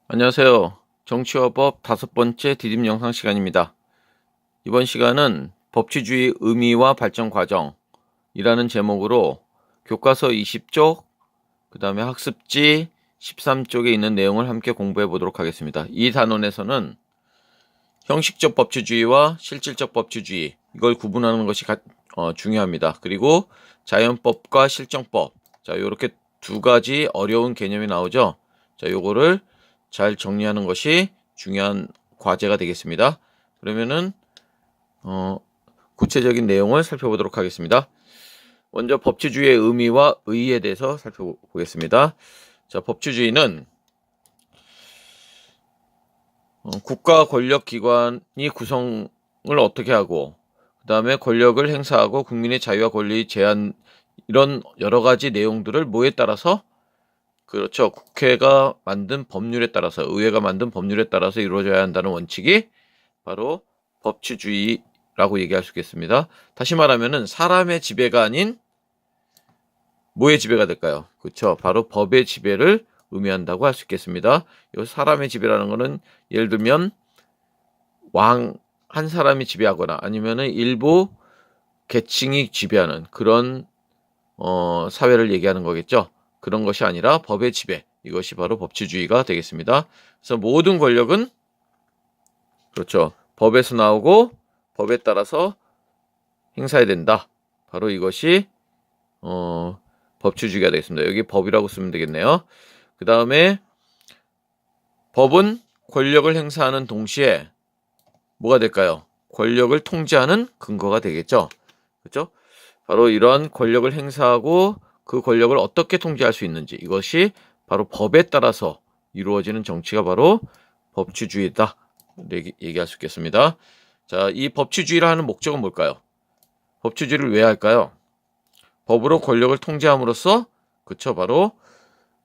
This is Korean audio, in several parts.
안녕하세요. 정치와 법 5번째 디딤 영상 시간입니다. 이번 시간은 법치주의 의미와 발전 과정이라는 제목으로 교과서 20쪽, 그 다음에 학습지 13쪽에 있는 내용을 함께 공부해 보도록 하겠습니다. 이 단원에서는 형식적 법치주의와 실질적 법치주의, 이걸 구분하는 것이 중요합니다. 그리고 자연법과 실정법, 자, 이렇게 두 가지 어려운 개념이 나오죠. 자, 요거를 잘 정리하는 것이 중요한 과제가 되겠습니다. 그러면은 구체적인 내용을 살펴보도록 하겠습니다. 먼저 법치주의의 의미와 의의에 대해서 살펴보겠습니다. 자, 법치주의는 국가 권력 기관이 구성을 어떻게 하고, 그 다음에 권력을 행사하고 국민의 자유와 권리 제한, 이런 여러 가지 내용들을 뭐에 따라서, 그렇죠, 국회가 만든 법률에 따라서, 의회가 만든 법률에 따라서 이루어져야 한다는 원칙이 바로 법치주의라고 얘기할 수 있겠습니다. 다시 말하면은 사람의 지배가 아닌 뭐의 지배가 될까요? 그렇죠, 바로 법의 지배를 의미한다고 할 수 있겠습니다. 이 사람의 지배라는 것은 예를 들면 한 사람이 지배하거나 아니면은 일부 계층이 지배하는 그런 사회를 얘기하는 거겠죠. 그런 것이 아니라 법의 지배, 이것이 바로 법치주의가 되겠습니다. 그래서 모든 권력은 그렇죠, 법에서 나오고 법에 따라서 행사해야 된다. 바로 이것이 법치주의가 되겠습니다. 여기 법이라고 쓰면 되겠네요. 그 다음에 법은 권력을 행사하는 동시에 뭐가 될까요? 권력을 통제하는 근거가 되겠죠. 그렇죠? 바로 이러한 권력을 행사하고 그 권력을 어떻게 통제할 수 있는지, 이것이 바로 법에 따라서 이루어지는 정치가 바로 법치주의다. 얘기할 수 있겠습니다. 자, 이 법치주의를 하는 목적은 뭘까요? 법치주의를 왜 할까요? 법으로 권력을 통제함으로써, 그쵸, 바로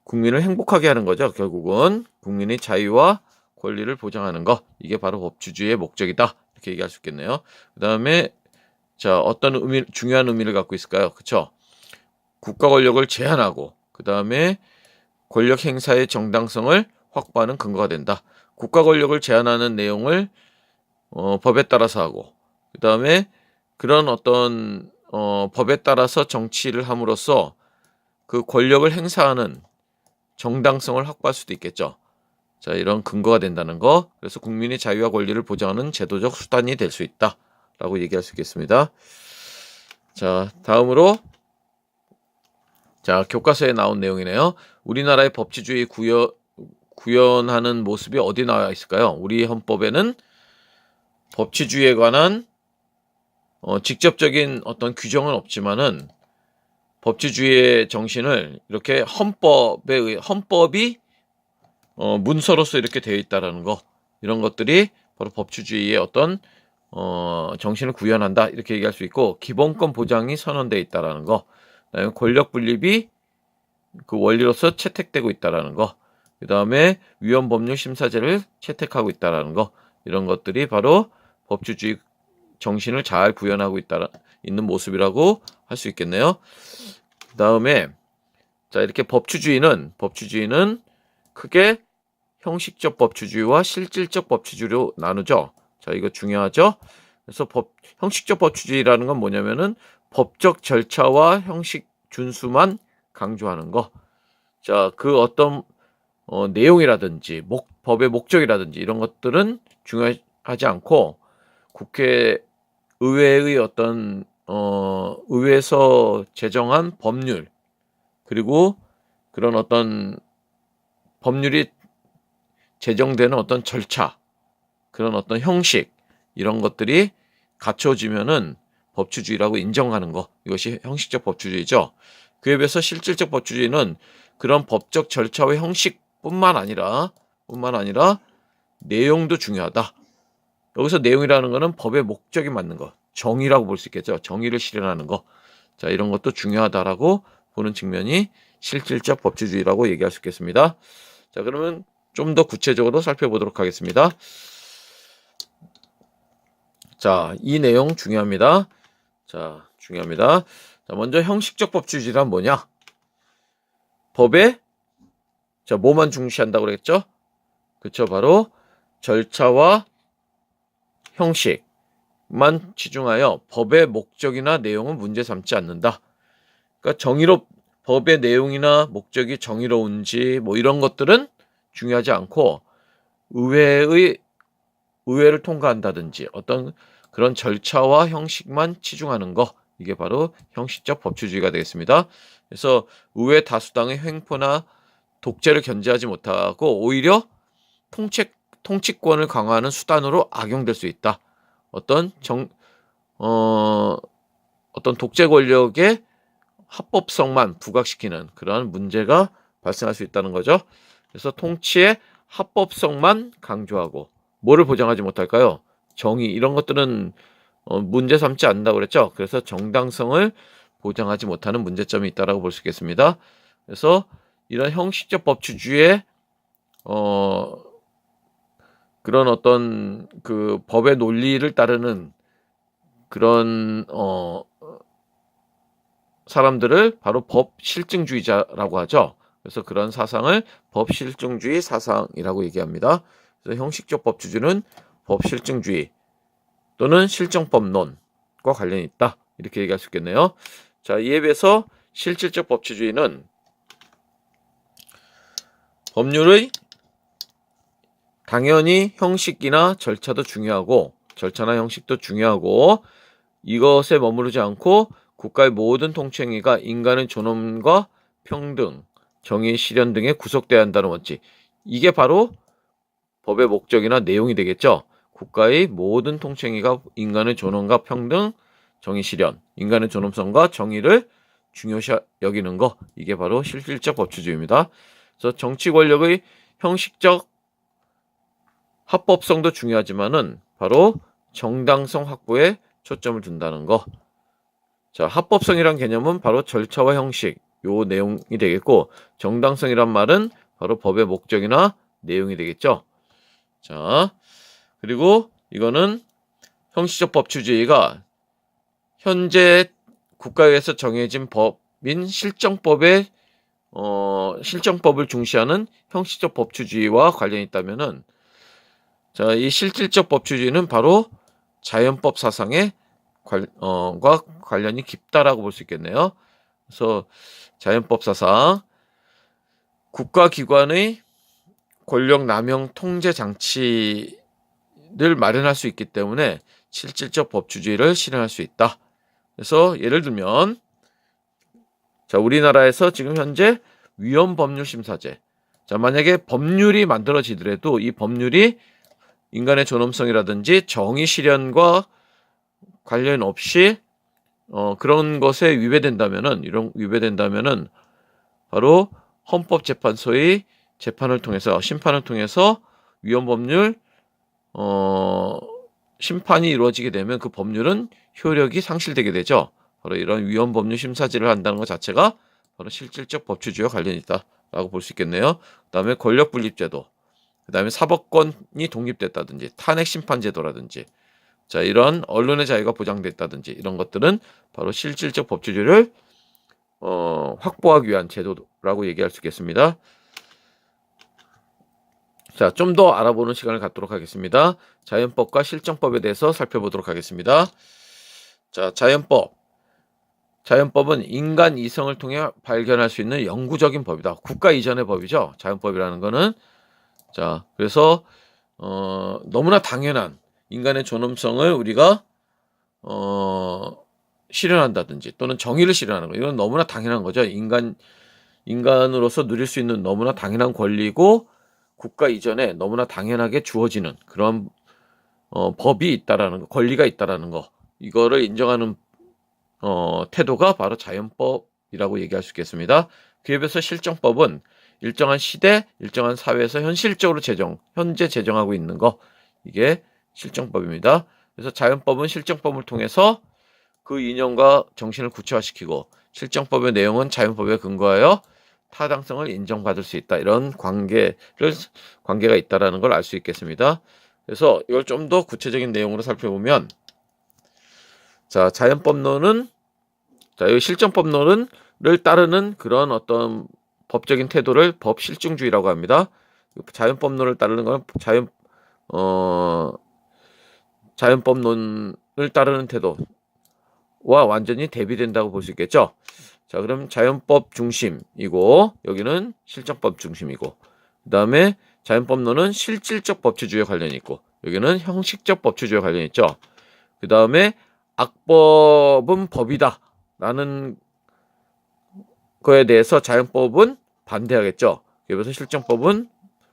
국민을 행복하게 하는 거죠. 결국은 국민의 자유와 권리를 보장하는 것, 이게 바로 법치주의의 목적이다. 이렇게 얘기할 수 있겠네요. 그 다음에 자, 어떤 중요한 의미를 갖고 있을까요? 그쵸? 국가 권력을 제한하고, 그 다음에 권력 행사의 정당성을 확보하는 근거가 된다. 국가 권력을 제한하는 내용을 법에 따라서 하고, 그 다음에 그런 어떤 법에 따라서 정치를 함으로써 그 권력을 행사하는 정당성을 확보할 수도 있겠죠. 자, 이런 근거가 된다는 거. 그래서 국민의 자유와 권리를 보장하는 제도적 수단이 될 수 있다 라고 얘기할 수 있겠습니다. 자, 다음으로 자, 교과서에 나온 내용이네요. 우리나라의 법치주의 구현하는 모습이 어디 나와 있을까요? 우리 헌법에는 법치주의에 관한 직접적인 어떤 규정은 없지만은 법치주의의 정신을 이렇게 헌법이 문서로서 이렇게 되어 있다라는 거, 이런 것들이 바로 법치주의의 어떤 정신을 구현한다, 이렇게 얘기할 수 있고, 기본권 보장이 선언되어 있다라는 거, 그다음에 권력 분립이 그 원리로서 채택되고 있다라는 거, 그 다음에 위헌 법률 심사제를 채택하고 있다라는 거, 이런 것들이 바로 법치주의 정신을 잘 구현하고 있는 모습이라고 할 수 있겠네요. 그 다음에 자, 이렇게 법치주의는 크게 형식적 법치주의와 실질적 법치주의로 나누죠. 자, 이거 중요하죠. 그래서 형식적 법치주의라는 건 뭐냐면은 법적 절차와 형식 준수만 강조하는 거. 자, 그 어떤 내용이라든지 법의 목적이라든지 이런 것들은 중요하지 않고, 의회의 어떤 의회에서 제정한 법률, 그리고 그런 어떤 법률이 제정되는 어떤 절차, 그런 어떤 형식, 이런 것들이 갖춰지면은 법치주의라고 인정하는 거, 이것이 형식적 법치주의죠. 그에 비해서 실질적 법치주의는 그런 법적 절차와 형식뿐만 아니라 내용도 중요하다. 여기서 내용이라는 것은 법의 목적이 맞는 것, 정의라고 볼 수 있겠죠. 정의를 실현하는 것. 자, 이런 것도 중요하다라고 보는 측면이 실질적 법치주의라고 얘기할 수 있겠습니다. 자, 그러면 좀 더 구체적으로 살펴보도록 하겠습니다. 자, 이 내용 중요합니다. 자, 먼저 형식적 법치주의란 뭐냐? 법에 자, 뭐만 중시한다고 그랬죠? 그쵸? 바로 절차와 형식만 치중하여 법의 목적이나 내용은 문제 삼지 않는다. 그러니까 법의 내용이나 목적이 정의로운지 뭐 이런 것들은 중요하지 않고 의회를 통과한다든지 어떤 그런 절차와 형식만 치중하는 거, 이게 바로 형식적 법치주의가 되겠습니다. 그래서 의회 다수당의 횡포나 독재를 견제하지 못하고 오히려 통치권을 강화하는 수단으로 악용될 수 있다. 어떤 독재 권력의 합법성만 부각시키는 그러한 문제가 발생할 수 있다는 거죠. 그래서 통치의 합법성만 강조하고 뭐를 보장하지 못할까요? 정의, 이런 것들은 문제 삼지 않는다고 그랬죠. 그래서 정당성을 보장하지 못하는 문제점이 있다라고 볼 수 있겠습니다. 그래서 이런 형식적 법치주의의 그런 어떤 그 법의 논리를 따르는 그런 사람들을 바로 법실증주의자라고 하죠. 그래서 그런 사상을 법실증주의 사상이라고 얘기합니다. 그래서 형식적 법치주의는 법실증주의 또는 실정법론과 관련이 있다. 이렇게 얘기할 수 있겠네요. 자, 이에 비해서 실질적 법치주의는 법률의 당연히 형식이나 절차도 중요하고 절차나 형식도 중요하고 이것에 머무르지 않고 국가의 모든 통치행위가 인간의 존엄과 평등, 정의 실현 등에 구속돼야 한다는 원칙. 이게 바로 법의 목적이나 내용이 되겠죠. 국가의 모든 통치행위가 인간의 존엄과 평등, 정의 실현, 인간의 존엄성과 정의를 중요시 여기는 거. 이게 바로 실질적 법치주의입니다. 그래서 정치 권력의 형식적 합법성도 중요하지만은 바로 정당성 확보에 초점을 둔다는 거. 자, 합법성이란 개념은 바로 절차와 형식, 요 내용이 되겠고, 정당성이란 말은 바로 법의 목적이나 내용이 되겠죠. 자, 그리고 이거는 형식적 법치주의가 현재 국가에서 정해진 법인 실정법을 중시하는 형식적 법치주의와 관련이 있다면은, 자, 이 실질적 법치주의는 바로 자연법 사상에 관련이 깊다라고 볼 수 있겠네요. 그래서 자연법 사상, 국가기관의 권력 남용 통제 장치를 마련할 수 있기 때문에 실질적 법치주의를 실현할 수 있다. 그래서 예를 들면, 자, 우리나라에서 지금 현재 위헌법률심사제. 자, 만약에 법률이 만들어지더라도 이 법률이 인간의 존엄성이라든지 정의 실현과 관련 없이 그런 것에 위배된다면은 바로 헌법재판소의 재판을 통해서 심판을 통해서 위헌법률 심판이 이루어지게 되면 그 법률은 효력이 상실되게 되죠. 바로 이런 위헌법률 심사지를 한다는 것 자체가 바로 실질적 법치주의와 관련이 있다라고 볼 수 있겠네요. 그다음에 권력분립제도, 그다음에 사법권이 독립됐다든지 탄핵심판제도라든지, 자, 이런 언론의 자유가 보장됐다든지 이런 것들은 바로 실질적 법치주의를 확보하기 위한 제도라고 얘기할 수 있겠습니다. 자, 좀 더 알아보는 시간을 갖도록 하겠습니다. 자연법과 실정법에 대해서 살펴보도록 하겠습니다. 자, 자연법은 인간 이성을 통해 발견할 수 있는 영구적인 법이다. 국가 이전의 법이죠. 자연법이라는 거는. 자, 그래서 너무나 당연한 인간의 존엄성을 우리가 실현한다든지 또는 정의를 실현하는 거, 이건 너무나 당연한 거죠. 인간으로서 누릴 수 있는 너무나 당연한 권리고 국가 이전에 너무나 당연하게 주어지는 그런 법이 있다라는 거, 권리가 있다라는 거, 이거를 인정하는 태도가 바로 자연법이라고 얘기할 수 있겠습니다. 그에 비해서 실정법은 일정한 시대, 일정한 사회에서 현실적으로 현재 제정하고 있는 거, 이게 실정법입니다. 그래서 자연법은 실정법을 통해서 그 이념과 정신을 구체화시키고 실정법의 내용은 자연법에 근거하여 타당성을 인정받을 수 있다. 이런 관계가 있다라는 걸 알 수 있겠습니다. 그래서 이걸 좀 더 구체적인 내용으로 살펴보면, 자, 이 실정법론을 따르는 그런 어떤 법적인 태도를 법실증주의라고 합니다. 자연법론을 따르는 건 자연법론을 따르는 태도와 완전히 대비된다고 볼 수 있겠죠. 자, 그럼 자연법 중심이고 여기는 실정법 중심이고, 그 다음에 자연법론은 실질적 법치주의와 관련이 있고 여기는 형식적 법치주의와 관련이 있죠. 그 다음에 악법은 법이다 라는 거에 대해서 자연법은 반대하겠죠. 그래서 실정법은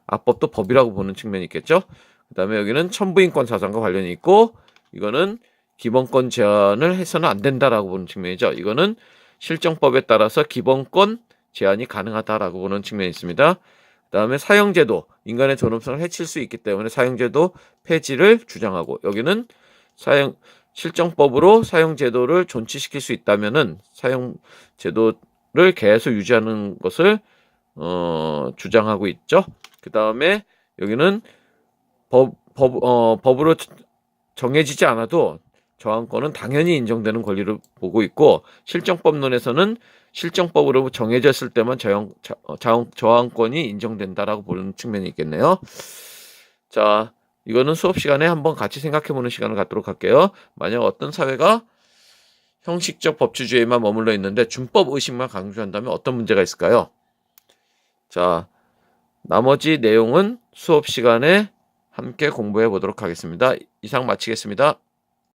악법도 법이라고 보는 측면이 있겠죠. 그 다음에 여기는 천부인권 사상과 관련이 있고 이거는 기본권 제한을 해서는 안 된다라고 보는 측면이죠. 이거는 실정법에 따라서 기본권 제한이 가능하다라고 보는 측면이 있습니다. 그 다음에 사형제도, 인간의 존엄성을 해칠 수 있기 때문에 사형제도 폐지를 주장하고, 여기는 실정법으로 사형제도를 존치시킬 수 있다면은 사형제도를 계속 유지하는 것을 주장하고 있죠. 그 다음에 여기는 법으로 정해지지 않아도 저항권은 당연히 인정되는 권리로 보고 있고, 실정법론에서는 실정법으로 정해졌을 때만 저항권이 인정된다라고 보는 측면이 있겠네요. 자, 이거는 수업 시간에 한번 같이 생각해보는 시간을 갖도록 할게요. 만약 어떤 사회가 형식적 법치주의에만 머물러 있는데 준법 의식만 강조한다면 어떤 문제가 있을까요? 자, 나머지 내용은 수업 시간에 함께 공부해 보도록 하겠습니다. 이상 마치겠습니다.